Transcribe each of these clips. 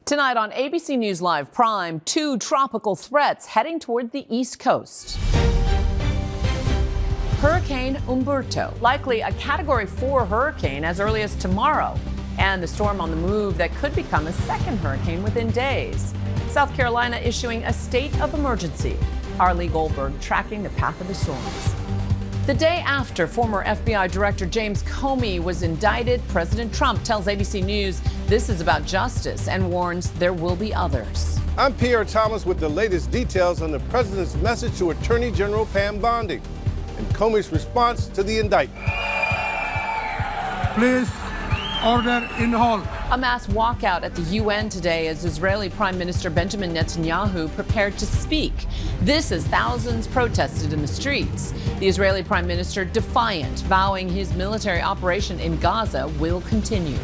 Tonight on ABC News Live Prime, 2 tropical threats heading toward the East Coast. Hurricane Umberto, likely a Category 4 hurricane as early as tomorrow. And the storm on the move that could become a second hurricane within days. South Carolina issuing a state of emergency. Our Lee Goldberg tracking the path of the storms. The day after former FBI Director James Comey was indicted, President Trump tells ABC News this is about justice and warns there will be others. I'm Pierre Thomas with the latest details on the president's message to Attorney General Pam Bondi and Comey's response to the indictment. Please, order in the hall. A mass walkout at the UN today as Israeli Prime Minister Benjamin Netanyahu prepared to speak. This as thousands protested in the streets. The Israeli Prime Minister defiant, vowing his military operation in Gaza will continue.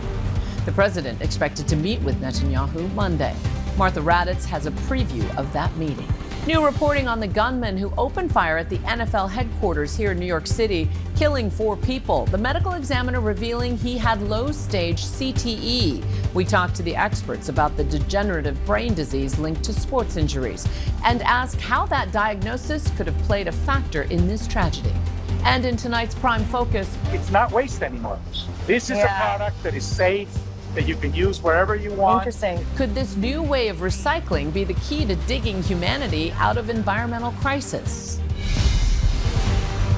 The president expected to meet with Netanyahu Monday. Martha Raddatz has a preview of that meeting. New reporting on the gunman who opened fire at the NFL headquarters here in New York City, killing 4 people. The medical examiner revealing he had low-stage CTE. We talked to the experts about the degenerative brain disease linked to sports injuries and ask how that diagnosis could have played a factor in this tragedy. And in tonight's Prime Focus, it's not waste anymore. This is a product that is safe, that you can use wherever you want. Interesting. Could this new way of recycling be the key to digging humanity out of environmental crisis?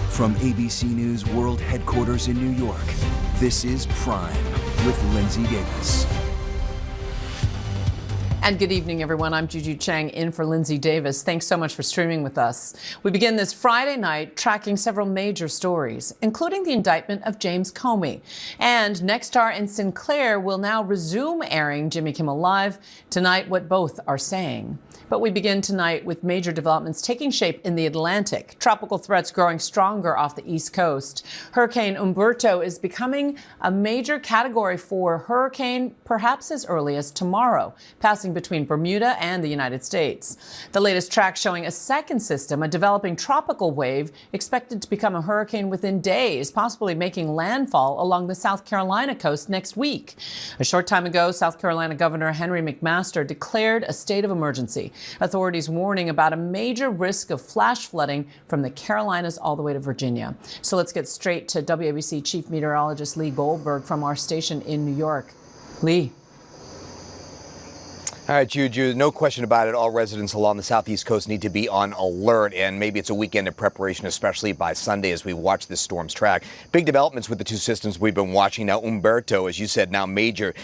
From ABC News World Headquarters in New York, this is Prime with Linsey Davis. And good evening, everyone. I'm Juju Chang in for Linsey Davis. Thanks so much for streaming with us. We begin this Friday night tracking several major stories, including the indictment of James Comey. And Nexstar and Sinclair will now resume airing Jimmy Kimmel Live. Tonight, what both are saying. But we begin tonight with major developments taking shape in the Atlantic. Tropical threats growing stronger off the East Coast. Hurricane Umberto is becoming a major Category 4 hurricane, perhaps as early as tomorrow, passing between Bermuda and the United States. The latest track showing a second system, a developing tropical wave, expected to become a hurricane within days, possibly making landfall along the South Carolina coast next week. A short time ago, South Carolina Governor Henry McMaster declared a state of emergency. Authorities warning about a major risk of flash flooding from the Carolinas all the way to Virginia. So let's get straight to WABC Chief Meteorologist Lee Goldberg from our station in New York. Lee. All right, Juju, no question about it. All residents along the southeast coast need to be on alert, and maybe it's a weekend of preparation, especially by Sunday as we watch this storm's track. Big developments with the 2 systems we've been watching. Now, Umberto, as you said, now major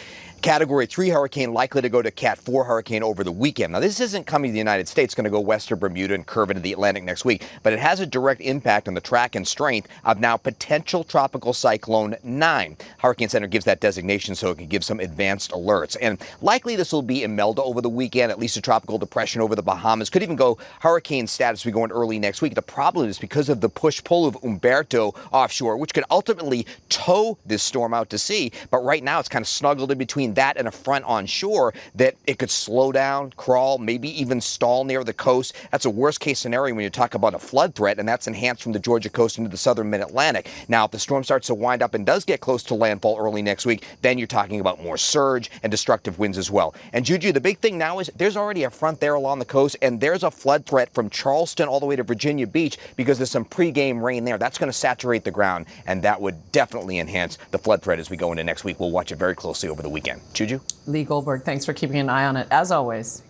Category 3 hurricane, likely to go to Cat 4 hurricane over the weekend. Now, this isn't coming to the United States. It's going to go west of Bermuda and curve into the Atlantic next week. But it has a direct impact on the track and strength of now potential tropical cyclone 9. Hurricane Center gives that designation so it can give some advanced alerts. And likely this will be Imelda over the weekend, at least a tropical depression over the Bahamas. Could even go hurricane status we go in early next week. The problem is because of the push-pull of Umberto offshore, which could ultimately tow this storm out to sea. But right now it's kind of snuggled in between that and a front on shore that it could slow down, crawl, maybe even stall near the coast. That's a worst case scenario when you talk about a flood threat, and that's enhanced from the Georgia coast into the southern mid-Atlantic. Now, if the storm starts to wind up and does get close to landfall early next week, then you're talking about more surge and destructive winds as well. And Juju, the big thing now is there's already a front there along the coast, and there's a flood threat from Charleston all the way to Virginia Beach because there's some pregame rain there. That's going to saturate the ground, and that would definitely enhance the flood threat as we go into next week. We'll watch it very closely over the weekend. Juju? Lee Goldberg, thanks for keeping an eye on it, as always.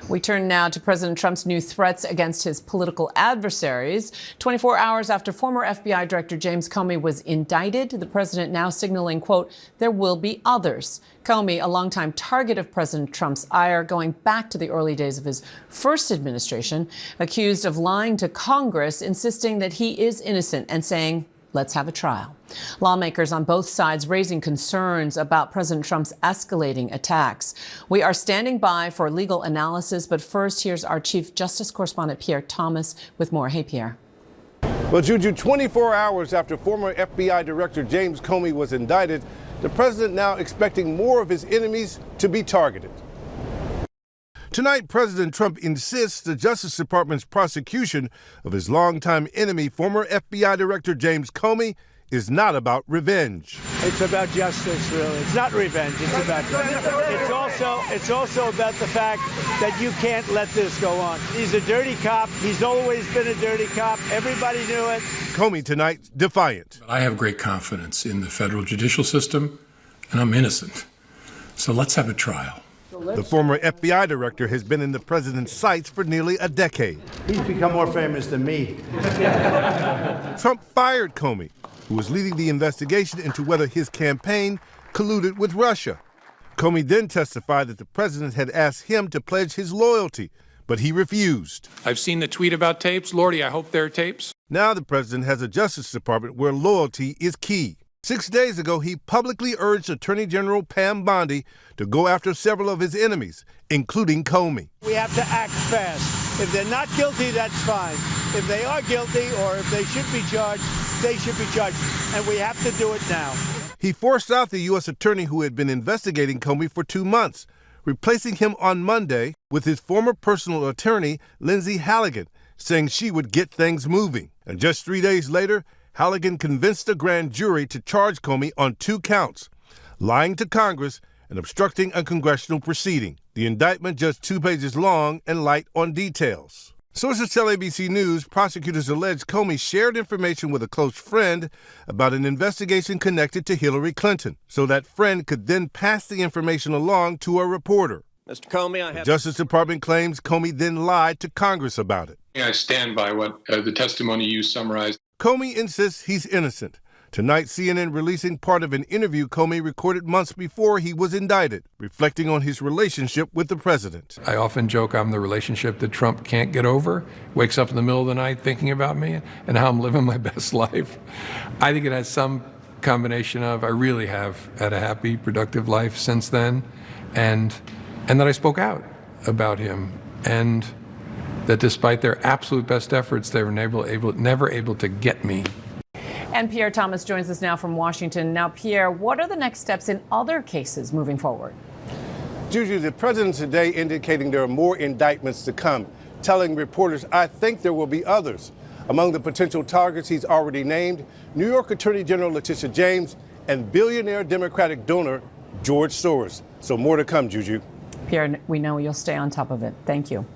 We turn now to President Trump's new threats against his political adversaries. 24 hours after former FBI Director James Comey was indicted, the president now signaling, quote, there will be others. Comey, a longtime target of President Trump's ire going back to the early days of his first administration, accused of lying to Congress, insisting that he is innocent and saying, let's have a trial. Lawmakers on both sides raising concerns about President Trump's escalating attacks. We are standing by for legal analysis, but first, here's our Chief Justice correspondent, Pierre Thomas, with more. Hey, Pierre. Well, Juju, 24 hours after former FBI Director James Comey was indicted, the president now expecting more of his enemies to be targeted. Tonight, President Trump insists the Justice Department's prosecution of his longtime enemy, former FBI Director James Comey, is not about revenge. It's about justice, really. It's not revenge. It's about justice. It's also about the fact that you can't let this go on. He's a dirty cop. He's always been a dirty cop. Everybody knew it. Comey tonight defiant. I have great confidence in the federal judicial system, and I'm innocent. So let's have a trial. The former FBI director has been in the president's sights for nearly a decade. He's become more famous than me. Trump fired Comey, who was leading the investigation into whether his campaign colluded with Russia. Comey then testified that the president had asked him to pledge his loyalty, but he refused. I've seen the tweet about tapes. Lordy, I hope there are tapes. Now the president has a Justice Department where loyalty is key. 6 days ago, he publicly urged Attorney General Pam Bondi to go after several of his enemies, including Comey. We have to act fast. If they're not guilty, that's fine. If they are guilty or if they should be charged, they should be charged. And we have to do it now. He forced out the U.S. attorney who had been investigating Comey for 2 months, replacing him on Monday with his former personal attorney, Linsey Davis, saying she would get things moving. And just 3 days later, Halligan convinced a grand jury to charge Comey on 2 counts, lying to Congress and obstructing a congressional proceeding. The indictment just 2 pages long and light on details. Sources tell ABC News prosecutors allege Comey shared information with a close friend about an investigation connected to Hillary Clinton, so that friend could then pass the information along to a reporter. Mr. Comey, The Justice Department claims Comey then lied to Congress about it. I stand by what the testimony you summarized. Comey insists he's innocent. Tonight, CNN releasing part of an interview Comey recorded months before he was indicted, reflecting on his relationship with the president. I often joke I'm the relationship that Trump can't get over, wakes up in the middle of the night thinking about me and how I'm living my best life. I think it has some combination of I really have had a happy, productive life since then, and that I spoke out about him, and that despite their absolute best efforts, they were never able to get me. And Pierre Thomas joins us now from Washington. Now, Pierre, what are the next steps in other cases moving forward? Juju, the president today indicating there are more indictments to come, telling reporters, I think there will be others. Among the potential targets he's already named, New York Attorney General Letitia James and billionaire Democratic donor George Soros. So more to come, Juju. Pierre, we know you'll stay on top of it. Thank you.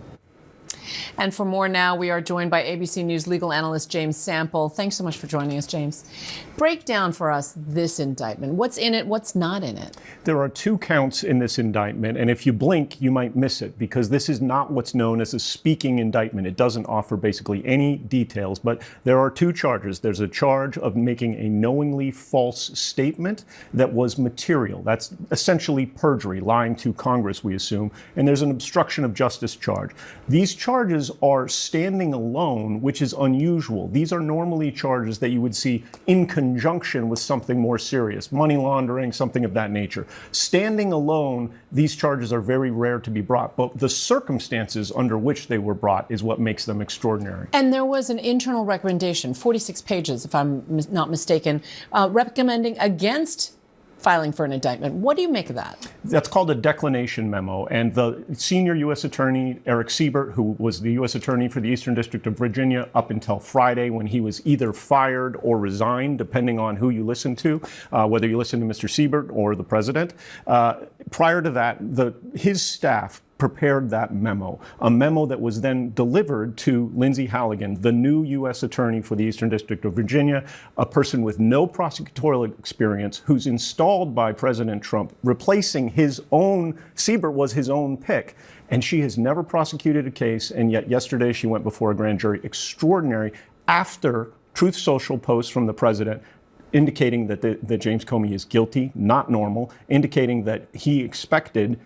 And for more now, we are joined by ABC News legal analyst James Sample. Thanks so much for joining us, James. Break down for us this indictment. What's in it? What's not in it? There are 2 counts in this indictment, and if you blink, you might miss it, because this is not what's known as a speaking indictment. It doesn't offer basically any details, but there are 2 charges. There's a charge of making a knowingly false statement that was material. That's essentially perjury, lying to Congress, we assume, and there's an obstruction of justice charge. These charges are standing alone, which is unusual. These are normally charges that you would see in conjunction with something more serious, money laundering, something of that nature. Standing alone, these charges are very rare to be brought, but the circumstances under which they were brought is what makes them extraordinary. And there was an internal recommendation, 46 pages, if I'm not mistaken, recommending against filing for an indictment. What do you make of that? That's called a declination memo. And the senior U.S. attorney, Eric Siebert, who was the U.S. attorney for the Eastern District of Virginia up until Friday, when he was either fired or resigned, depending on who you listen to, whether you listen to Mr. Siebert or the president. Prior to that, his staff prepared that memo, a memo that was then delivered to Linsey Halligan, the new U.S. attorney for the Eastern District of Virginia, a person with no prosecutorial experience, who's installed by President Trump, replacing his own. Siebert was his own pick. And she has never prosecuted a case, and yet yesterday she went before a grand jury. Extraordinary, after Truth Social posts from the president indicating that James Comey is guilty, not normal, indicating that he expected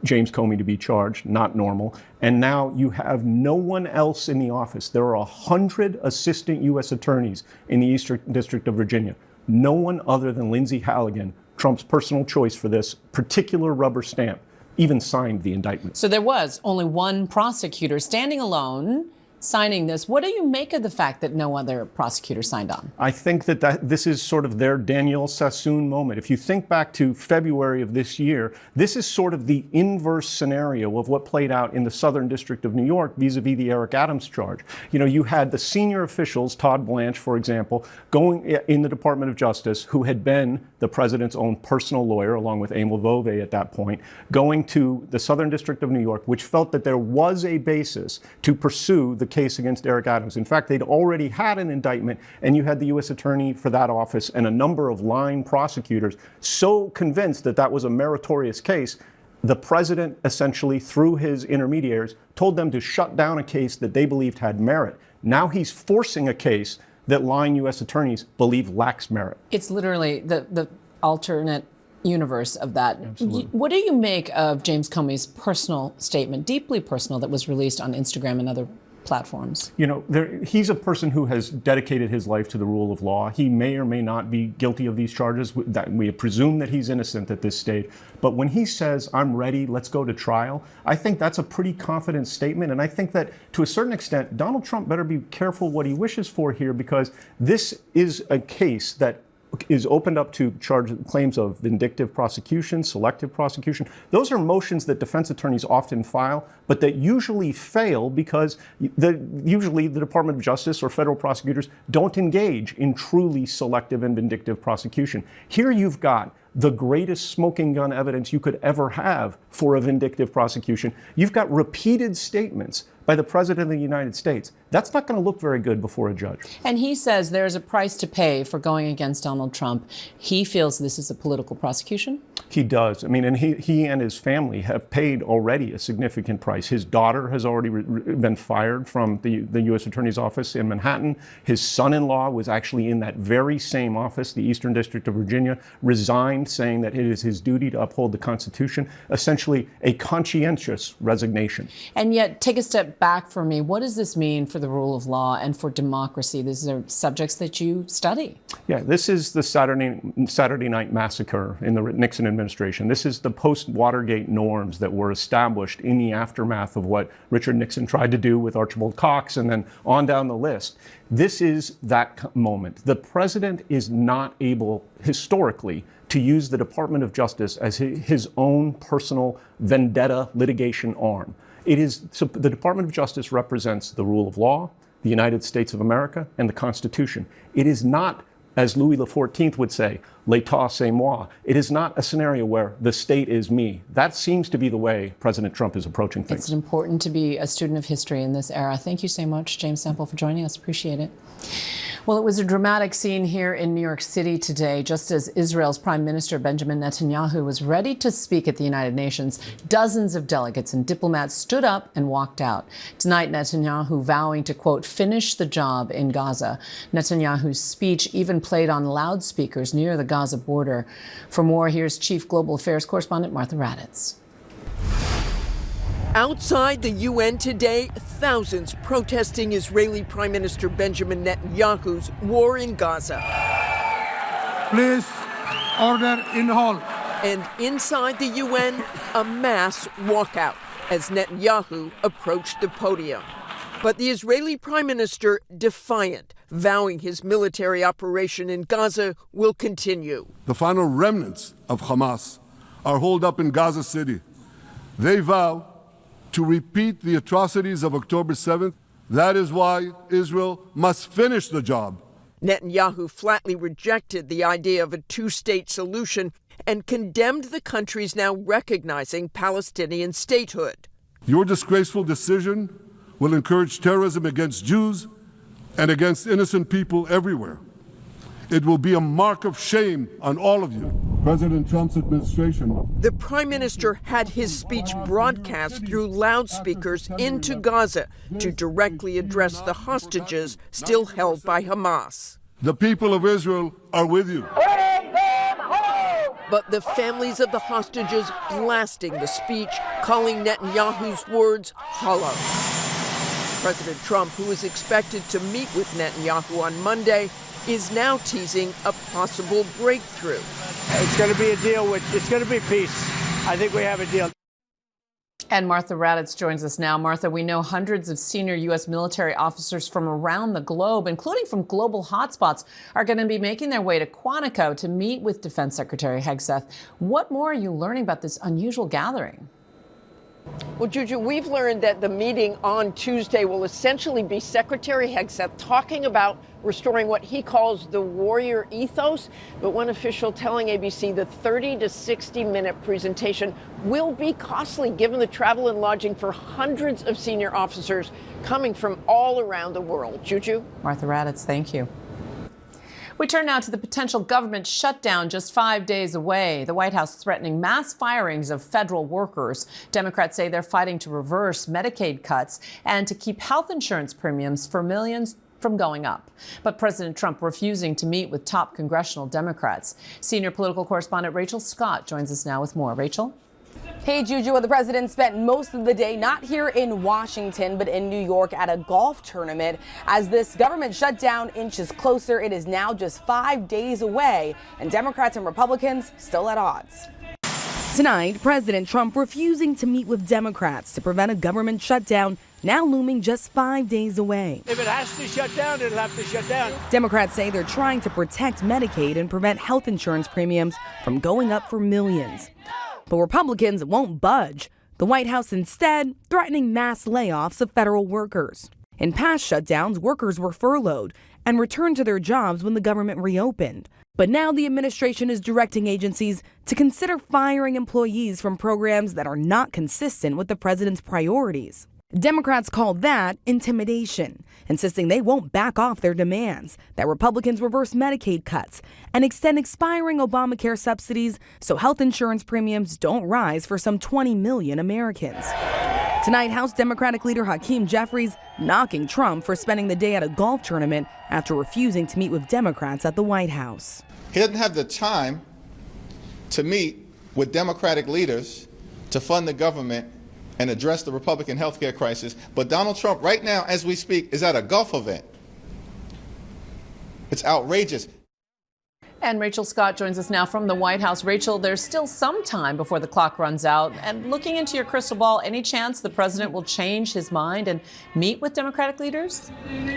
James Comey to be charged, not normal. And now you have no one else in the office. There are 100 assistant U.S. attorneys in the Eastern District of Virginia. No one other than Linsey Halligan, Trump's personal choice for this particular rubber stamp, even signed the indictment. So there was only one prosecutor standing alone signing this. What do you make of the fact that no other prosecutor signed on? I think that this is sort of their Daniel Sassoon moment. If you think back to February of this year, this is sort of the inverse scenario of what played out in the Southern District of New York vis-a-vis the Eric Adams charge. You know, you had the senior officials, Todd Blanche, for example, going in the Department of Justice, who had been the president's own personal lawyer, along with Emil Vove at that point, going to the Southern District of New York, which felt that there was a basis to pursue the case against Eric Adams. In fact, they'd already had an indictment, and you had the U.S. attorney for that office and a number of line prosecutors so convinced that that was a meritorious case, the president essentially, through his intermediaries, told them to shut down a case that they believed had merit. Now he's forcing a case that line U.S. attorneys believe lacks merit. It's literally the alternate universe of that. Absolutely. What do you make of James Comey's personal statement, deeply personal, that was released on Instagram and other platforms? You know, he's a person who has dedicated his life to the rule of law. He may or may not be guilty of these charges. We presume that he's innocent at this stage. But when he says, I'm ready, let's go to trial, I think that's a pretty confident statement. And I think that to a certain extent, Donald Trump better be careful what he wishes for here, because this is a case that is opened up to claims of vindictive prosecution, selective prosecution. Those are motions that defense attorneys often file, but that usually fail because usually the Department of Justice or federal prosecutors don't engage in truly selective and vindictive prosecution. Here you've got the greatest smoking gun evidence you could ever have for a vindictive prosecution. You've got repeated statements by the President of the United States. That's not going to look very good before a judge. And he says there's a price to pay for going against Donald Trump. He feels this is a political prosecution? He does. I mean, and he and his family have paid already a significant price. His daughter has already been fired from the U.S. Attorney's Office in Manhattan. His son-in-law was actually in that very same office, the Eastern District of Virginia, resigned, saying that it is his duty to uphold the Constitution, essentially a conscientious resignation. And yet, take a step back for me. What does this mean for the rule of law and for democracy? These are subjects that you study. Yeah, this is the Saturday Night Massacre in the Nixon administration. This is the post-Watergate norms that were established in the aftermath of what Richard Nixon tried to do with Archibald Cox, and then on down the list. This is that moment. The president is not able, historically, to use the Department of Justice as his own personal vendetta litigation arm. So the Department of Justice represents the rule of law, the United States of America, and the Constitution. It is not, as Louis XIV would say, l'état c'est moi. It is not a scenario where the state is me. That seems to be the way President Trump is approaching things. It's important to be a student of history in this era. Thank you so much, James Sample, for joining us. Appreciate it. Well, it was a dramatic scene here in New York City today. Just as Israel's Prime Minister Benjamin Netanyahu was ready to speak at the United Nations, dozens of delegates and diplomats stood up and walked out. Tonight, Netanyahu vowing to, quote, finish the job in Gaza. Netanyahu's speech even played on loudspeakers near the Gaza border. For more, here's Chief Global Affairs Correspondent Martha Raddatz. Outside the UN today, thousands protesting Israeli Prime Minister Benjamin Netanyahu's war in Gaza. Please, order in the hall. And inside the UN, a mass walkout as Netanyahu approached the podium. But the Israeli Prime Minister defiant, vowing his military operation in Gaza will continue. The final remnants of Hamas are holed up in Gaza City. They vow to repeat the atrocities of October 7th. That is why Israel must finish the job. Netanyahu flatly rejected the idea of a two-state solution and condemned the countries now recognizing Palestinian statehood. Your disgraceful decision will encourage terrorism against Jews and against innocent people everywhere. It will be a mark of shame on all of you. President Trump's administration. The Prime Minister had his speech broadcast through loudspeakers into Gaza to directly address the hostages still held by Hamas. The people of Israel are with you. But the families of the hostages blasting the speech, calling Netanyahu's words hollow. President Trump, who is expected to meet with Netanyahu on Monday, is now teasing a possible breakthrough. It's going to be a deal it's going to be peace. I think we have a deal. And Martha Raddatz joins us now. Martha, we know hundreds of senior U.S. military officers from around the globe, including from global hotspots, are going to be making their way to Quantico to meet with Defense Secretary Hegseth. What more are you learning about this unusual gathering? Well, Juju, we've learned that the meeting on Tuesday will essentially be Secretary Hegseth talking about restoring what he calls the warrior ethos. But one official telling ABC the 30 to 60-minute presentation will be costly, given the travel and lodging for hundreds of senior officers coming from all around the world. Juju? Martha Raddatz, thank you. We turn now to the potential government shutdown just 5 days away. The White House threatening mass firings of federal workers. Democrats say they're fighting to reverse Medicaid cuts and to keep health insurance premiums for millions from going up. But President Trump refusing to meet with top congressional Democrats. Senior political correspondent Rachel Scott joins us now with more. Rachel? Hey, Juju. The president spent most of the day not here in Washington, but in New York at a golf tournament. As this government shutdown inches closer, it is now just 5 days away, and Democrats and Republicans still at odds. Tonight, President Trump refusing to meet with Democrats to prevent a government shutdown now looming just 5 days away. If it has to shut down, it'll have to shut down. Democrats say they're trying to protect Medicaid and prevent health insurance premiums from going up for millions. But Republicans won't budge. The White House instead threatening mass layoffs of federal workers. In past shutdowns, workers were furloughed and returned to their jobs when the government reopened. But now the administration is directing agencies to consider firing employees from programs that are not consistent with the president's priorities. Democrats call that intimidation, insisting they won't back off their demands, that Republicans reverse Medicaid cuts and extend expiring Obamacare subsidies so health insurance premiums don't rise for some 20 million Americans. Tonight, House Democratic leader Hakeem Jeffries knocking Trump for spending the day at a golf tournament after refusing to meet with Democrats at the White House. He doesn't have the time to meet with Democratic leaders to fund the government and address the Republican health care crisis. But Donald Trump, right now, as we speak, is at a golf event. It's outrageous. And Rachel Scott joins us now from the White House. Rachel, there's still some time before the clock runs out. And looking into your crystal ball, any chance the president will change his mind and meet with Democratic leaders?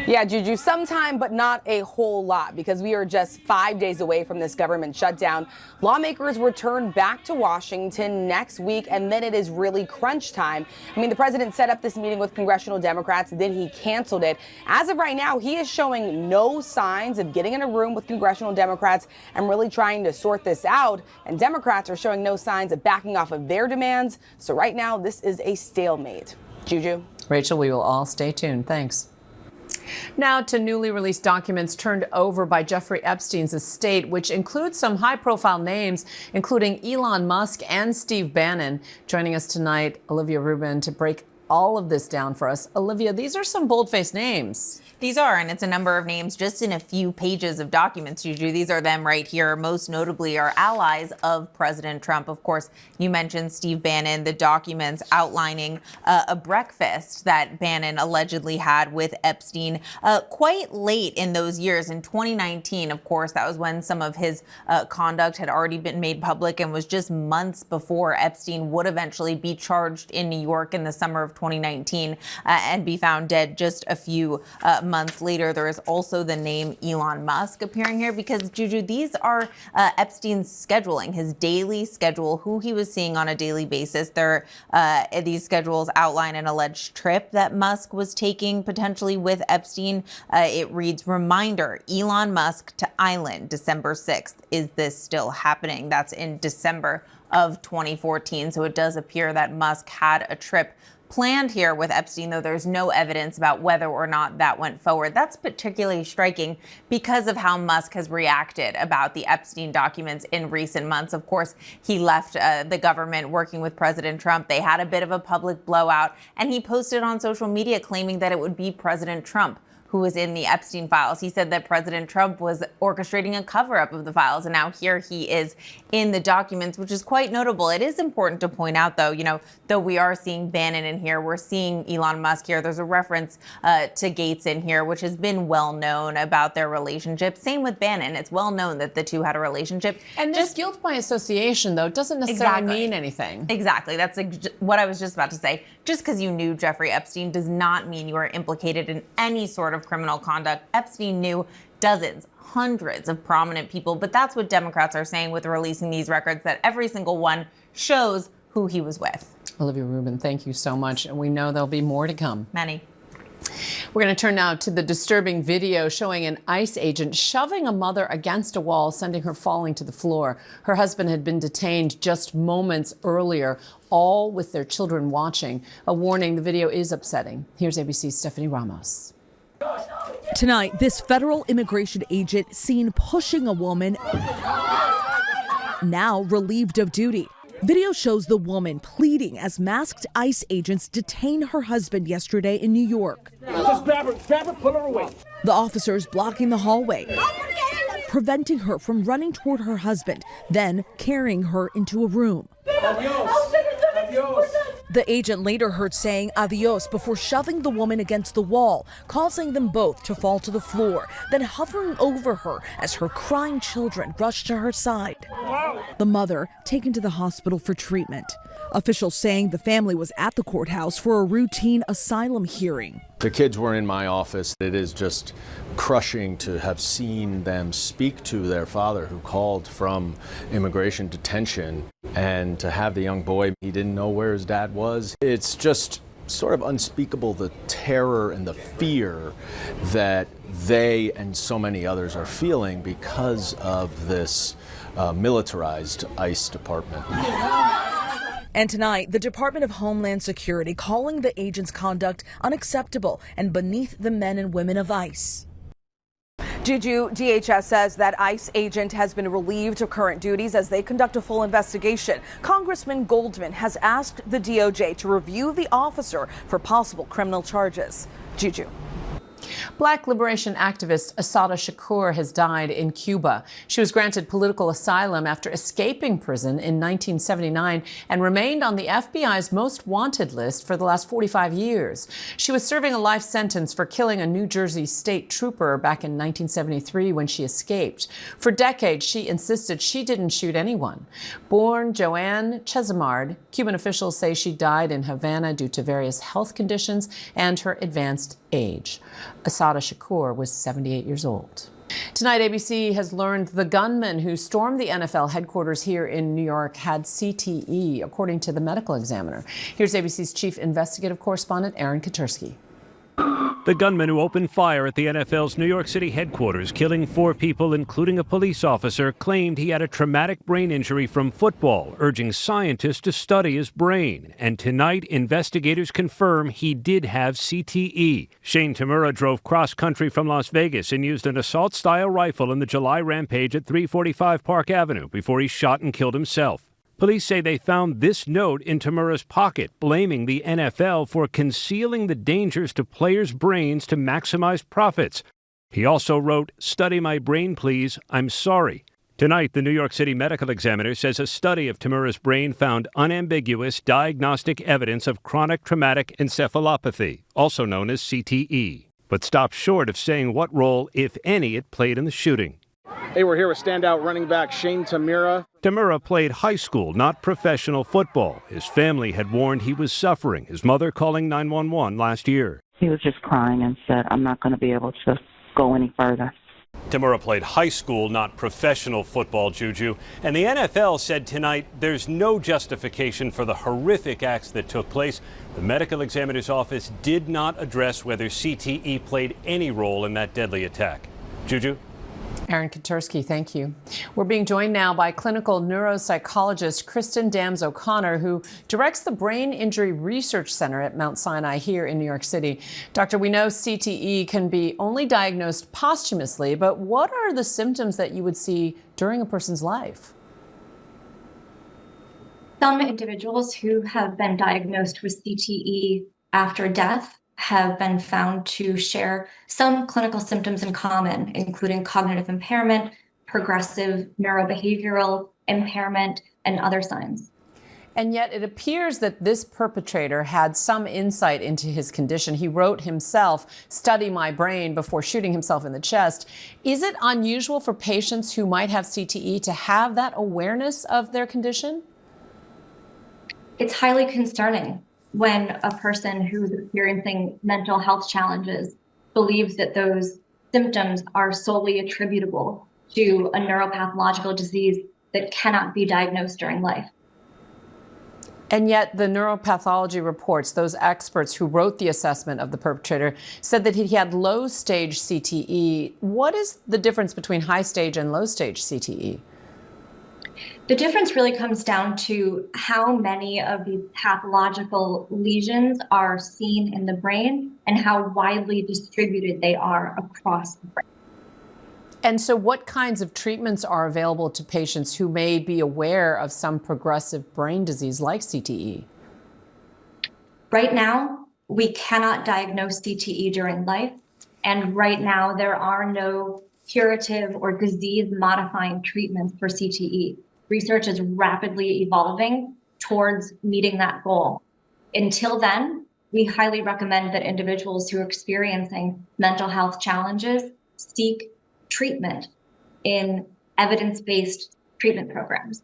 Yeah, Juju, sometime, but not a whole lot, because we are just 5 days away from this government shutdown. Lawmakers return back to Washington next week, and then it is really crunch time. I mean, the president set up this meeting with congressional Democrats, then he canceled it. As of right now, he is showing no signs of getting in a room with congressional Democrats and really trying to sort this out. And Democrats are showing no signs of backing off of their demands. So right now, this is a stalemate. Juju? Rachel, we will all stay tuned. Thanks. Now to newly released documents turned over by Jeffrey Epstein's estate, which includes some high-profile names, including Elon Musk and Steve Bannon. Joining us tonight, Olivia Rubin, to break all of this down for us. Olivia, these are some bold-faced names. These are, and it's a number of names just in a few pages of documents, Juju. These are them right here. Most notably are allies of President Trump. Of course, you mentioned Steve Bannon, the documents outlining a breakfast that Bannon allegedly had with Epstein quite late in those years. In 2019, of course, that was when some of his conduct had already been made public and was just months before Epstein would eventually be charged in New York in the summer of 2019 and be found dead just a few months later. There is also the name Elon Musk appearing here because, Juju, these are Epstein's scheduling, his daily schedule, who he was seeing on a daily basis. These schedules outline an alleged trip that Musk was taking potentially with Epstein. It reads, reminder, Elon Musk to Island, December 6th. Is this still happening? That's in December of 2014. So it does appear that Musk had a trip planned here with Epstein, though there's no evidence about whether or not that went forward. That's particularly striking because of how Musk has reacted about the Epstein documents in recent months. Of course, he left the government working with President Trump. They had a bit of a public blowout, and he posted on social media claiming that it would be President Trump who who was in the Epstein files. He said that President Trump was orchestrating a cover-up of the files, and now here he is in the documents, which is quite notable. It is important to point out, though, though we are seeing Bannon in here, we're seeing Elon Musk here. There's a reference to Gates in here, which has been well known about their relationship. Same with Bannon. It's well known that the two had a relationship. And this guilt by association, though, doesn't necessarily mean anything. Exactly. That's what I was just about to say. Just because you knew Jeffrey Epstein does not mean you are implicated in any sort of criminal conduct. Epstein knew dozens, hundreds of prominent people, but that's what Democrats are saying with releasing these records, that every single one shows who he was with. Olivia Rubin, thank you so much. And we know there'll be more to come. Many. We're going to turn now to the disturbing video showing an ICE agent shoving a mother against a wall, sending her falling to the floor. Her husband had been detained just moments earlier, all with their children watching. A warning, the video is upsetting. Here's ABC's Stephanie Ramos. Tonight, this federal immigration agent seen pushing a woman, now relieved of duty. Video shows the woman pleading as masked ICE agents detain her husband yesterday in New York. Just grab her, pull her away. The officers blocking the hallway, preventing her from running toward her husband, then carrying her into a room. Adios. Adios. The agent later heard saying adios before shoving the woman against the wall, causing them both to fall to the floor, then hovering over her as her crying children rushed to her side. The mother taken to the hospital for treatment. Officials saying the family was at the courthouse for a routine asylum hearing. The kids were in my office. It is just crushing to have seen them speak to their father, who called from immigration detention, and to have the young boy, he didn't know where his dad was. It's just sort of unspeakable, the terror and the fear that they and so many others are feeling because of this militarized ICE department. And tonight, the Department of Homeland Security calling the agent's conduct unacceptable and beneath the men and women of ICE. Juju, DHS says that ICE agent has been relieved of current duties as they conduct a full investigation. Congressman Goldman has asked the DOJ to review the officer for possible criminal charges. Juju. Black liberation activist Assata Shakur has died in Cuba. She was granted political asylum after escaping prison in 1979 and remained on the FBI's most wanted list for the last 45 years. She was serving a life sentence for killing a New Jersey state trooper back in 1973 when she escaped. For decades, she insisted she didn't shoot anyone. Born Joanne Chesimard, Cuban officials say she died in Havana due to various health conditions and her advanced age. Assata Shakur was 78 years old. Tonight, ABC has learned the gunman who stormed the NFL headquarters here in New York had CTE, according to the medical examiner. Here's ABC's chief investigative correspondent, Aaron Katursky. The gunman who opened fire at the NFL's New York City headquarters, killing 4 people, including a police officer, claimed he had a traumatic brain injury from football, urging scientists to study his brain. And tonight, investigators confirm he did have CTE. Shane Tamura drove cross-country from Las Vegas and used an assault-style rifle in the July rampage at 345 Park Avenue before he shot and killed himself. Police say they found this note in Tamura's pocket, blaming the NFL for concealing the dangers to players' brains to maximize profits. He also wrote, "Study my brain, please. I'm sorry." Tonight, the New York City medical examiner says a study of Tamura's brain found unambiguous diagnostic evidence of chronic traumatic encephalopathy, also known as CTE, but stopped short of saying what role, if any, it played in the shooting. Hey, we're here with standout running back Shane Tamura. Tamura played high school, not professional football. His family had warned he was suffering, his mother calling 911 last year. He was just crying and said, "I'm not going to be able to go any further." Tamura played high school, not professional football, Juju. And the NFL said tonight there's no justification for the horrific acts that took place. The medical examiner's office did not address whether CTE played any role in that deadly attack. Juju? Aaron Katursky, thank you. We're being joined now by clinical neuropsychologist Kristen Dams-O'Connor, who directs the Brain Injury Research Center at Mount Sinai here in New York City. Doctor, we know CTE can be only diagnosed posthumously, but what are the symptoms that you would see during a person's life? Some individuals who have been diagnosed with CTE after death have been found to share some clinical symptoms in common, including cognitive impairment, progressive neurobehavioral impairment, and other signs. And yet it appears that this perpetrator had some insight into his condition. He wrote himself, "Study my brain," before shooting himself in the chest. Is it unusual for patients who might have CTE to have that awareness of their condition? It's highly concerning when a person who's experiencing mental health challenges believes that those symptoms are solely attributable to a neuropathological disease that cannot be diagnosed during life. And yet the neuropathology reports, those experts who wrote the assessment of the perpetrator, said that he had low-stage CTE. What is the difference between high-stage and low-stage CTE? The difference really comes down to how many of these pathological lesions are seen in the brain and how widely distributed they are across the brain. And so what kinds of treatments are available to patients who may be aware of some progressive brain disease like CTE? Right now, we cannot diagnose CTE during life. And right now, there are no curative or disease-modifying treatments for CTE. Research is rapidly evolving towards meeting that goal. Until then, we highly recommend that individuals who are experiencing mental health challenges seek treatment in evidence-based treatment programs.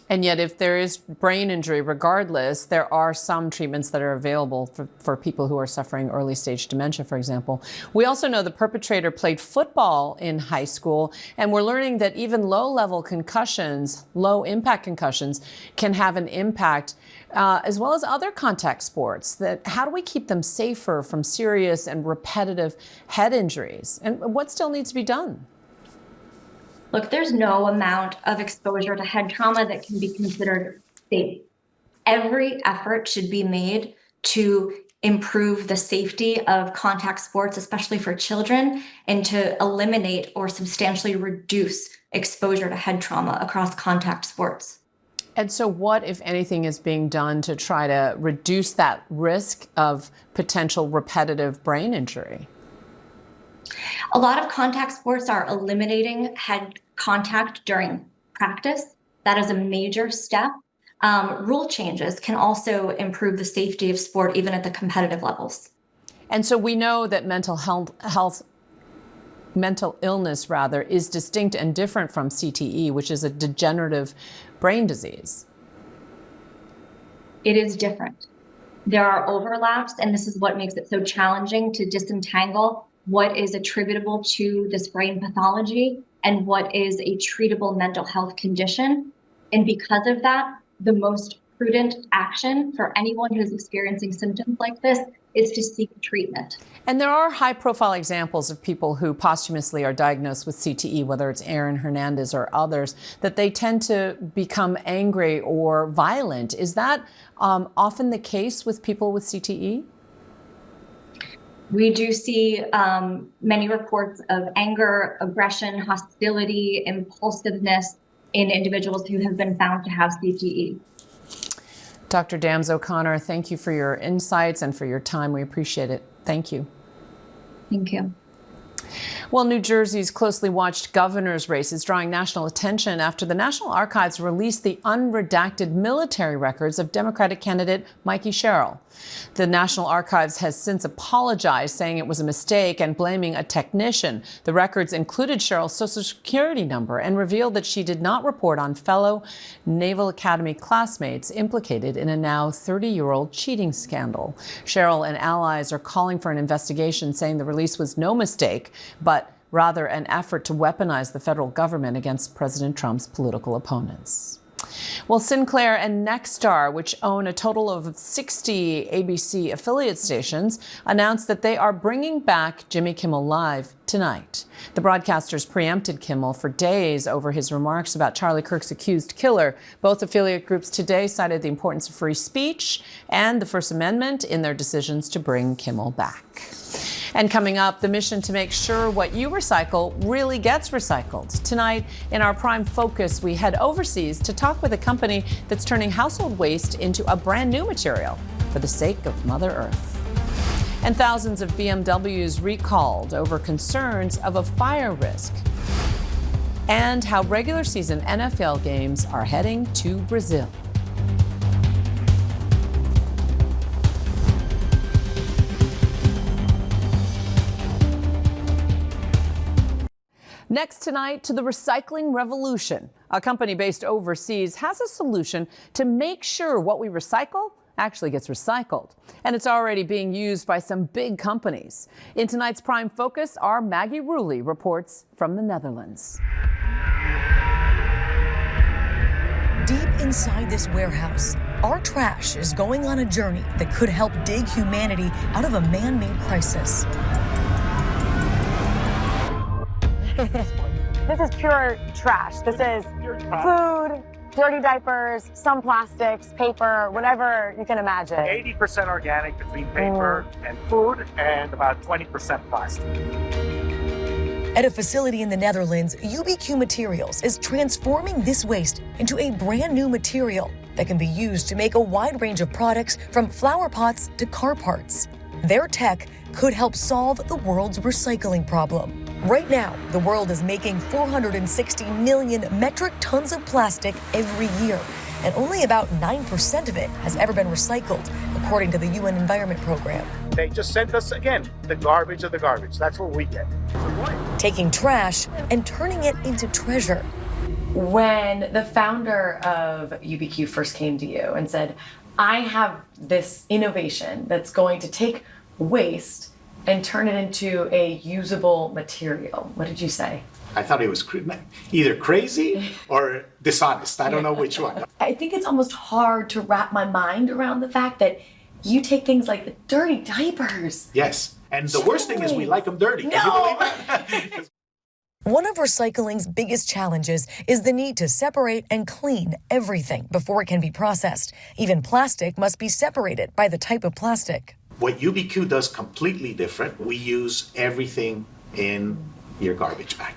And yet, if there is brain injury, regardless, there are some treatments that are available for people who are suffering early stage dementia, for example. We also know the perpetrator played football in high school, and we're learning that even low-level concussions, low-impact concussions, can have an impact, as well as other contact sports. How do we keep them safer from serious and repetitive head injuries? And what still needs to be done? Look, there's no amount of exposure to head trauma that can be considered safe. Every effort should be made to improve the safety of contact sports, especially for children, and to eliminate or substantially reduce exposure to head trauma across contact sports. And so what, if anything, is being done to try to reduce that risk of potential repetitive brain injury? A lot of contact sports are eliminating head contact during practice. That is a major step. Rule changes can also improve the safety of sport, even at the competitive levels. And so we know that mental illness, is distinct and different from CTE, which is a degenerative brain disease. It is different. There are overlaps, and this is what makes it so challenging to disentangle what is attributable to this brain pathology and what is a treatable mental health condition. And because of that, the most prudent action for anyone who's experiencing symptoms like this is to seek treatment. And there are high-profile examples of people who posthumously are diagnosed with CTE, whether it's Aaron Hernandez or others, that they tend to become angry or violent. Is that often the case with people with CTE? We do see many reports of anger, aggression, hostility, impulsiveness in individuals who have been found to have CTE. Dr. Dams O'Connor, thank you for your insights and for your time. We appreciate it. Thank you. Thank you. Well, New Jersey's closely watched governor's race is drawing national attention after the National Archives released the unredacted military records of Democratic candidate Mikey Sherrill. The National Archives has since apologized, saying it was a mistake and blaming a technician. The records included Sherrill's Social Security number and revealed that she did not report on fellow Naval Academy classmates implicated in a now 30-year-old cheating scandal. Sherrill and allies are calling for an investigation, saying the release was no mistake, but rather an effort to weaponize the federal government against President Trump's political opponents. Well, Sinclair and Nexstar, which own a total of 60 ABC affiliate stations, announced that they are bringing back Jimmy Kimmel Live tonight. The broadcasters preempted Kimmel for days over his remarks about Charlie Kirk's accused killer. Both affiliate groups today cited the importance of free speech and the First Amendment in their decisions to bring Kimmel back. And coming up, the mission to make sure what you recycle really gets recycled. Tonight, in our Prime Focus, we head overseas to talk with a company that's turning household waste into a brand new material for the sake of Mother Earth. And thousands of BMWs recalled over concerns of a fire risk. And how regular season NFL games are heading to Brazil. Next tonight, to the recycling revolution. A company based overseas has a solution to make sure what we recycle actually gets recycled. And it's already being used by some big companies. In tonight's Prime Focus, our Maggie Ruley reports from the Netherlands. Deep inside this warehouse, our trash is going on a journey that could help dig humanity out of a man-made crisis. This is pure trash. This is food, dirty diapers, some plastics, paper, whatever you can imagine. 80% organic between paper and food, and about 20% plastic. At a facility in the Netherlands, UBQ Materials is transforming this waste into a brand new material that can be used to make a wide range of products from flower pots to car parts. Their tech could help solve the world's recycling problem. Right now, the world is making 460 million metric tons of plastic every year, and only about 9% of it has ever been recycled, according to the UN Environment Program. They just sent us, again, the garbage of the garbage. That's what we get. Taking trash and turning it into treasure. When the founder of UBQ first came to you and said, I have this innovation that's going to take waste and turn it into a usable material, what did you say? I thought it was either crazy or dishonest. I don't know which one. I think it's almost hard to wrap my mind around the fact that you take things like the dirty diapers. Yes, and the worst thing is we like them dirty. Can you believe that? One of recycling's biggest challenges is the need to separate and clean everything before it can be processed. Even plastic must be separated by the type of plastic. What UBQ does completely different. We use everything in your garbage bag.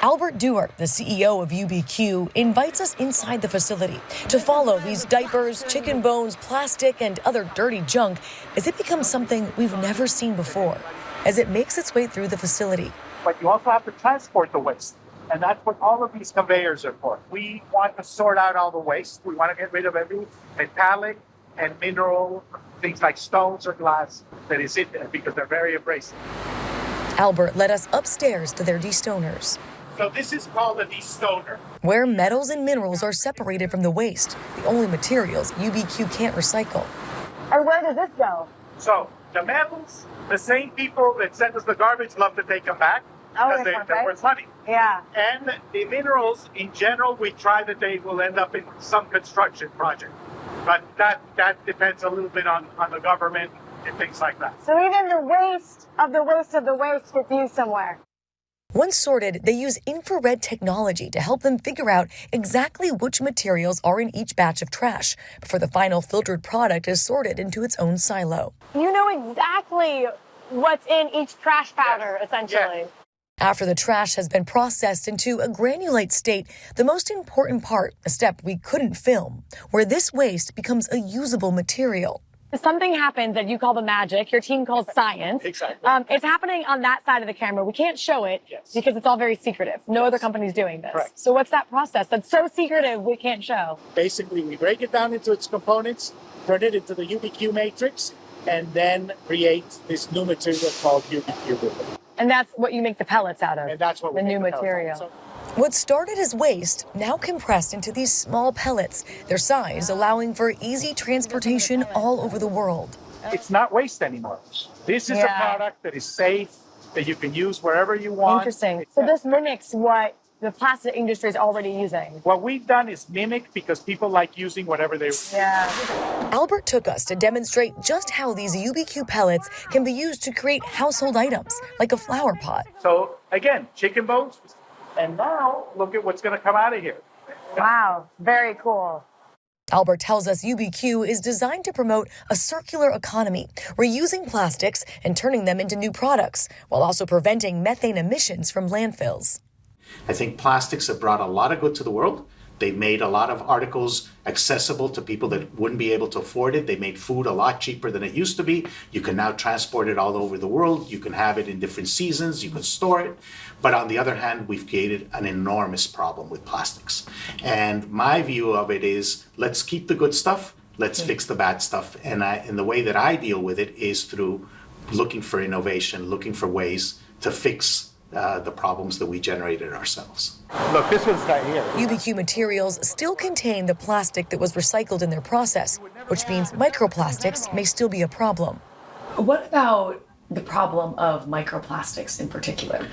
Albert Duer, the CEO of UBQ, invites us inside the facility to follow these diapers, chicken bones, plastic, and other dirty junk as it becomes something we've never seen before, as it makes its way through the facility. But you also have to transport the waste. And that's what all of these conveyors are for. We want to sort out all the waste. We want to get rid of every metallic and mineral, things like stones or glass that is in there because they're very abrasive. Albert led us upstairs to their destoners. So this is called a destoner, where metals and minerals are separated from the waste, the only materials UBQ can't recycle. And where does this go? So the metals, the same people that sent us the garbage love to take them back because they're worth money. Yeah. And the minerals, in general, we try that they will end up in some construction project. But that depends a little bit on the government and things like that. So even the waste of the waste of the waste gets used somewhere. Once sorted, they use infrared technology to help them figure out exactly which materials are in each batch of trash before the final filtered product is sorted into its own silo. You know exactly what's in each trash powder, essentially. Yeah. After the trash has been processed into a granulate state, the most important part, a step we couldn't film, where this waste becomes a usable material. Something happens that you call the magic, your team calls science. Exactly. It's happening on that side of the camera. We can't show it because it's all very secretive. No other company's doing this. Correct. So what's that process that's so secretive we can't show? Basically, we break it down into its components, turn it into the UBQ matrix, and then create this new material called UBQ. And that's what you make the pellets out of. And that's what we the make new the pellets material. out of. What started as waste, now compressed into these small pellets, their size allowing for easy transportation all over the world. It's not waste anymore. This is a product that is safe, that you can use wherever you want. Interesting. So this mimics what the plastic industry is already using. What we've done is mimic because people like using whatever they want. Yeah. Albert took us to demonstrate just how these UBQ pellets can be used to create household items, like a flower pot. So again, chicken bones. And now look at what's going to come out of here. Wow, very cool. Albert tells us UBQ is designed to promote a circular economy, reusing plastics and turning them into new products, while also preventing methane emissions from landfills. I think plastics have brought a lot of good to the world, They made a lot of articles accessible to people that wouldn't be able to afford it. They made food a lot cheaper than it used to be. You can now transport it all over the world. You can have it in different seasons. You can store it. But on the other hand, we've created an enormous problem with plastics. And my view of it is, let's keep the good stuff. Let's fix the bad stuff. And the way that I deal with it is through looking for innovation, looking for ways to fix the problems that we generated ourselves. Look, this one's right here. UBQ materials still contain the plastic that was recycled in their process, which means microplastics may still be a problem. What about the problem of microplastics in particular?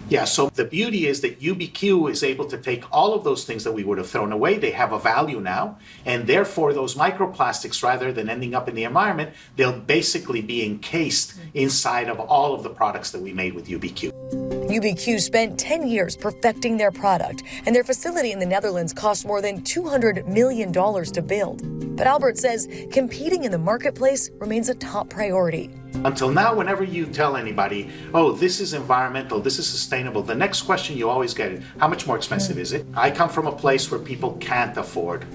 Yeah, so the beauty is that UBQ is able to take all of those things that we would have thrown away. They have a value now, and therefore those microplastics, rather than ending up in the environment, they'll basically be encased inside of all of the products that we made with UBQ. UBQ spent 10 years perfecting their product, and their facility in the Netherlands cost more than $200 million to build. But Albert says competing in the marketplace remains a top priority. Until now, whenever you tell anybody, oh, this is environmental, this is sustainable, the next question you always get is, how much more expensive is it? I come from a place where people can't afford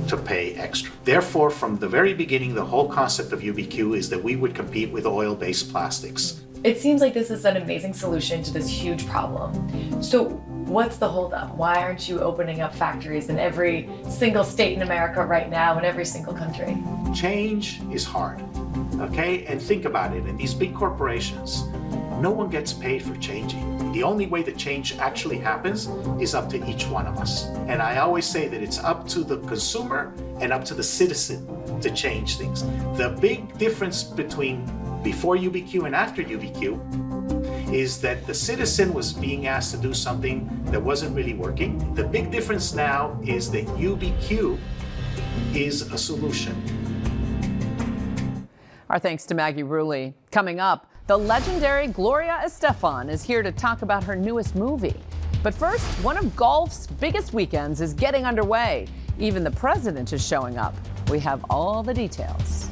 to pay extra. Therefore, from the very beginning, the whole concept of UBQ is that we would compete with oil-based plastics. It seems like this is an amazing solution to this huge problem. So what's the holdup? Why aren't you opening up factories in every single state in America right now, in every single country? Change is hard, okay? And think about it, in these big corporations, no one gets paid for changing. The only way that change actually happens is up to each one of us. And I always say that it's up to the consumer and up to the citizen to change things. The big difference between before UBQ and after UBQ is that the citizen was being asked to do something that wasn't really working. The big difference now is that UBQ is a solution. Our thanks to Maggie Rulli. Coming up, the legendary Gloria Estefan is here to talk about her newest movie. But first, one of golf's biggest weekends is getting underway. Even the president is showing up. We have all the details.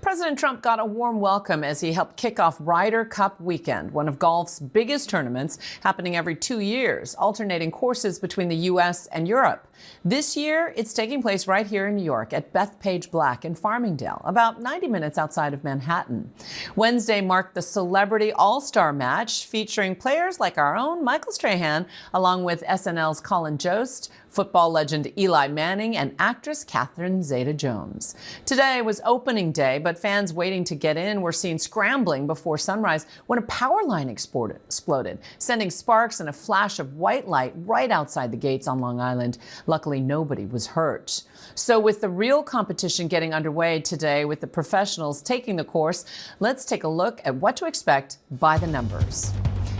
President Trump got a warm welcome as he helped kick off Ryder Cup weekend, one of golf's biggest tournaments, happening every 2 years, alternating courses between the U.S. and Europe. This year, it's taking place right here in New York at Bethpage Black in Farmingdale, about 90 minutes outside of Manhattan. Wednesday marked the Celebrity All-Star Match, featuring players like our own Michael Strahan, along with SNL's Colin Jost, football legend Eli Manning, and actress Catherine Zeta-Jones. Today was opening day, but fans waiting to get in were seen scrambling before sunrise when a power line exploded, sending sparks and a flash of white light right outside the gates on Long Island. Luckily, nobody was hurt. So with the real competition getting underway today with the professionals taking the course, let's take a look at what to expect by the numbers.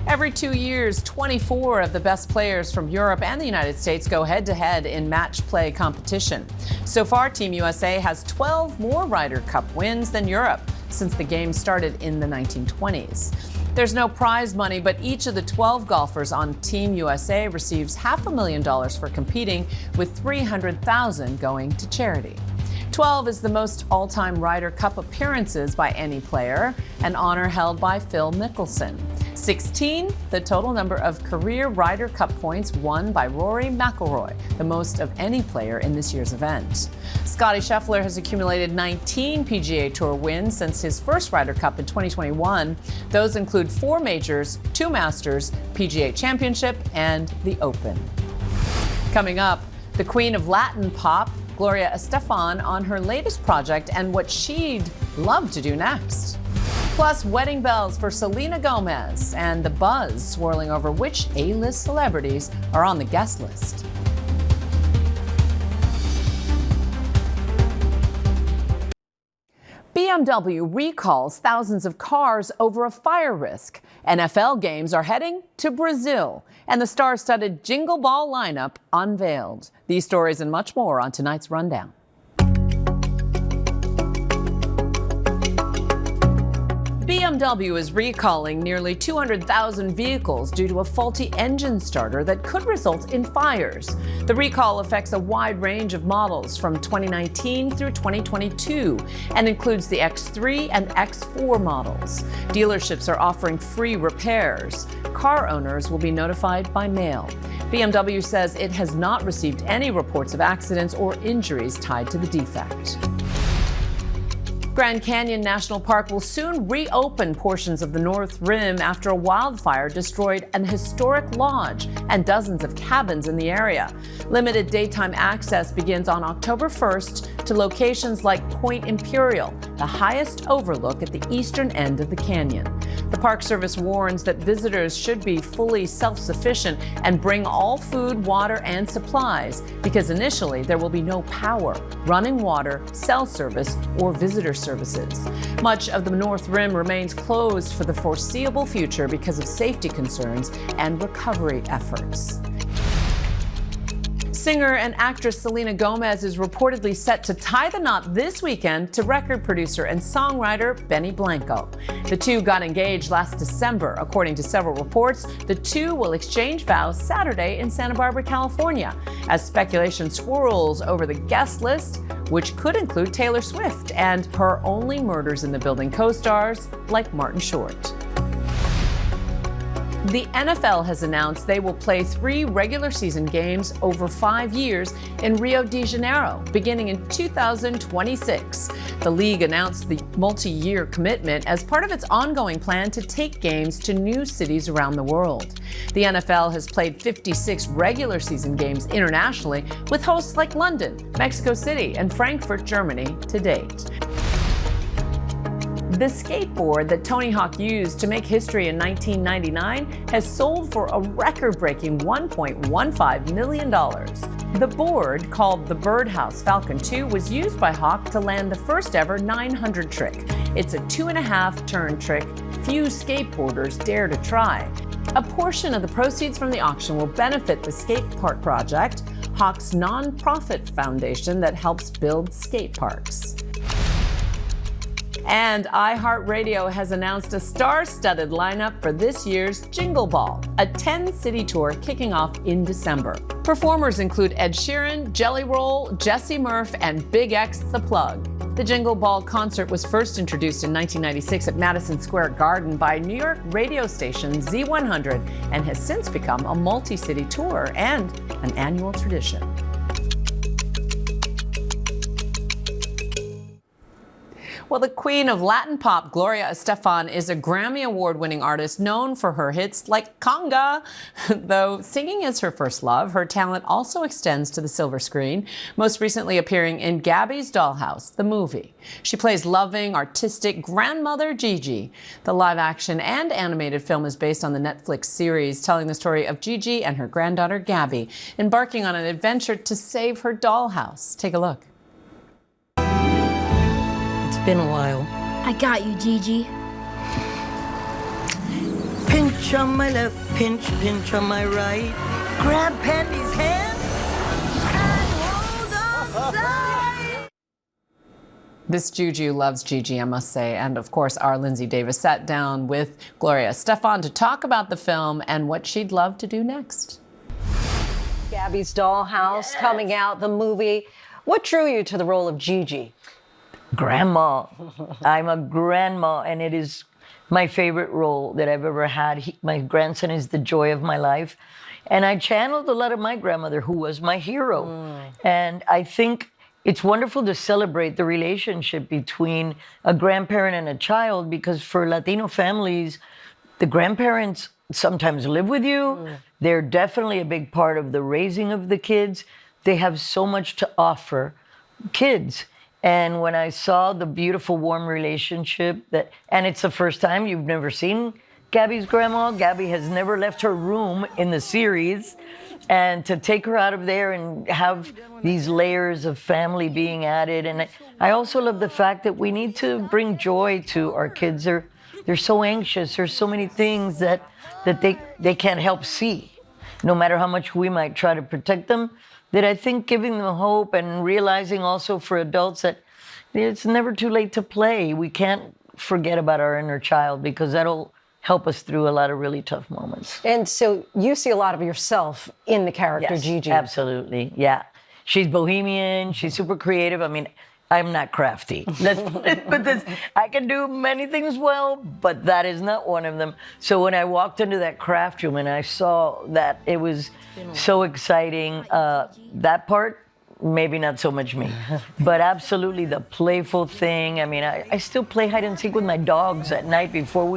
Every 2 years, 24 of the best players from Europe and the United States go head-to-head in match play competition. So far, Team USA has 12 more Ryder Cup wins than Europe since the game started in the 1920s. There's no prize money, but each of the 12 golfers on Team USA receives $500,000 for competing, with $300,000 going to charity. 12 is the most all-time Ryder Cup appearances by any player, an honor held by Phil Mickelson. 16, the total number of career Ryder Cup points won by Rory McIlroy, the most of any player in this year's event. Scottie Scheffler has accumulated 19 PGA Tour wins since his first Ryder Cup in 2021. Those include 4 majors, 2 Masters, PGA Championship, and the Open. Coming up, the queen of Latin pop, Gloria Estefan, on her latest project and what she'd love to do next. Plus, wedding bells for Selena Gomez and the buzz swirling over which A-list celebrities are on the guest list. BMW recalls thousands of cars over a fire risk. NFL games are heading to Brazil, and the star-studded Jingle Ball lineup unveiled. These stories and much more on tonight's Rundown. BMW is recalling nearly 200,000 vehicles due to a faulty engine starter that could result in fires. The recall affects a wide range of models from 2019 through 2022 and includes the X3 and X4 models. Dealerships are offering free repairs. Car owners will be notified by mail. BMW says it has not received any reports of accidents or injuries tied to the defect. Grand Canyon National Park will soon reopen portions of the North Rim after a wildfire destroyed an historic lodge and dozens of cabins in the area. Limited daytime access begins on October 1st to locations like Point Imperial, the highest overlook at the eastern end of the canyon. The Park Service warns that visitors should be fully self-sufficient and bring all food, water, and supplies because initially there will be no power, running water, cell service, or visitor services. Much of the North Rim remains closed for the foreseeable future because of safety concerns and recovery efforts. Singer and actress Selena Gomez is reportedly set to tie the knot this weekend to record producer and songwriter Benny Blanco. The two got engaged last December. According to several reports, the two will exchange vows Saturday in Santa Barbara, California, as speculation swirls over the guest list, which could include Taylor Swift and her Only Murders in the Building co-stars like Martin Short. The NFL has announced they will play 3 regular season games over 5 years in Rio de Janeiro, beginning in 2026. The league announced the multi-year commitment as part of its ongoing plan to take games to new cities around the world. The NFL has played 56 regular season games internationally with hosts like London, Mexico City, and Frankfurt, Germany to date. The skateboard that Tony Hawk used to make history in 1999 has sold for a record-breaking $1.15 million. The board, called the Birdhouse Falcon 2, was used by Hawk to land the first ever 900 trick. It's a 2.5-turn trick few skateboarders dare to try. A portion of the proceeds from the auction will benefit the Skate Park Project, Hawk's nonprofit foundation that helps build skate parks. And iHeartRadio has announced a star-studded lineup for this year's Jingle Ball, a 10-city tour kicking off in December. Performers include Ed Sheeran, Jelly Roll, Jesse Murph, and Big X The Plug. The Jingle Ball concert was first introduced in 1996 at Madison Square Garden by New York radio station Z100 and has since become a multi-city tour and an annual tradition. Well, the queen of Latin pop, Gloria Estefan, is a Grammy Award-winning artist known for her hits like Conga. Though singing is her first love, her talent also extends to the silver screen, most recently appearing in Gabby's Dollhouse, the movie. She plays loving, artistic grandmother Gigi. The live-action and animated film is based on the Netflix series telling the story of Gigi and her granddaughter Gabby embarking on an adventure to save her dollhouse. Take a look. It's been a while. I got you, Gigi. Pinch on my left, pinch, pinch on my right. Grab Pandy's hand and hold on tight. This Juju loves Gigi, I must say. And of course, our Linsey Davis sat down with Gloria Estefan to talk about the film and what she'd love to do next. Gabby's Dollhouse coming out, the movie. What drew you to the role of Gigi? Grandma. I'm a grandma, and it is my favorite role that I've ever had. My grandson is the joy of my life. And I channeled a lot of my grandmother, who was my hero. And I think it's wonderful to celebrate the relationship between a grandparent and a child, because for Latino families, the grandparents sometimes live with you. They're definitely a big part of the raising of the kids. They have so much to offer kids. And when I saw the beautiful, warm relationship and it's the first time you've never seen Gabby's grandma. Gabby has never left her room in the series. And to take her out of there and have these layers of family being added. And I also love the fact that we need to bring joy to our kids. They're so anxious. There's so many things that they can't help see, no matter how much we might try to protect them. That I think giving them hope and realizing also for adults that it's never too late to play. We can't forget about our inner child, because that'll help us through a lot of really tough moments. And so you see a lot of yourself in the character, Yes, Gigi. absolutely, yeah. She's bohemian, she's super creative. I mean, I'm not crafty. But I can do many things well, but that is not one of them. So when I walked into that craft room and I saw that, it was so exciting. That part, maybe not so much me, but absolutely the playful thing. I mean, I still play hide and seek with my dogs at night before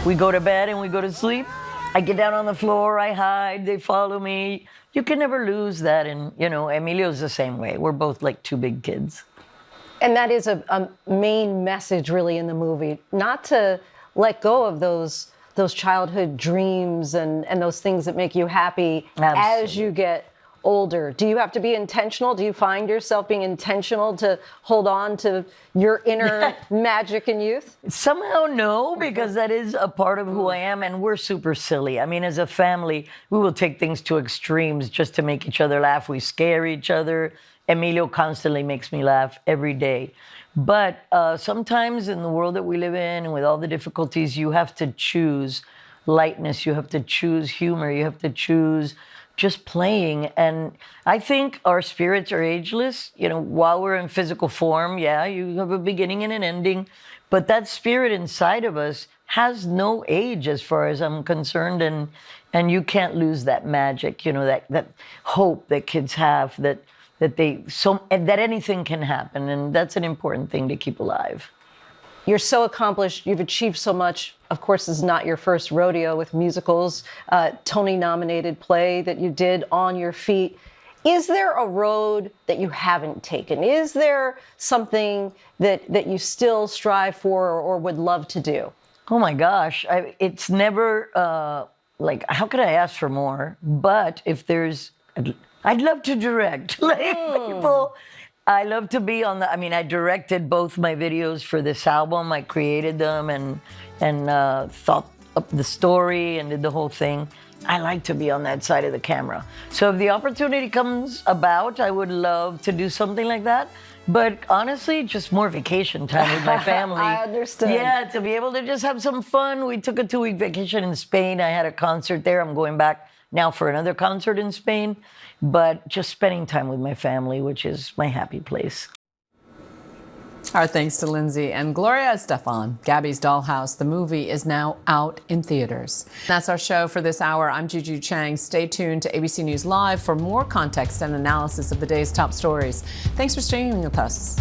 we go to bed and we go to sleep. I get down on the floor, I hide, they follow me. You can never lose that. And, you know, Emilio's the same way. We're both like two big kids. And that is a main message really in the movie, not to let go of those childhood dreams and those things that make you happy as you get older. Do you have to be intentional? Do you find yourself being intentional to hold on to your inner magic and youth? Somehow no, because that is a part of who I am, and we're super silly. I mean, as a family, we will take things to extremes just to make each other laugh. We scare each other. Emilio constantly makes me laugh every day. But sometimes in the world that we live in and with all the difficulties, you have to choose lightness, you have to choose humor, you have to choose just playing. And I think our spirits are ageless. You know, while we're in physical form, yeah, you have a beginning and an ending, but that spirit inside of us has no age as far as I'm concerned, and you can't lose that magic, you know, that hope that kids have, that anything can happen, and that's an important thing to keep alive. You're so accomplished. You've achieved so much. Of course, this is not your first rodeo with musicals. Tony-nominated play that you did, On Your Feet. Is there a road that you haven't taken? Is there something that you still strive for or would love to do? Oh my gosh, it's never like, how could I ask for more? But if there's, I'd love to direct. Like people, I love to be on I directed both my videos for this album. I created them and thought up the story and did the whole thing. I like to be on that side of the camera. So if the opportunity comes about, I would love to do something like that. But honestly, just more vacation time with my family. I understand. Yeah, to be able to just have some fun. We took a 2-week vacation in Spain. I had a concert there. I'm going back now for another concert in Spain. But just spending time with my family, which is my happy place. Our thanks to Linsey and Gloria Estefan. Gabby's Dollhouse, the movie, is now out in theaters. That's our show for this hour. I'm Juju Chang. Stay tuned to ABC News Live for more context and analysis of the day's top stories. Thanks for streaming with us.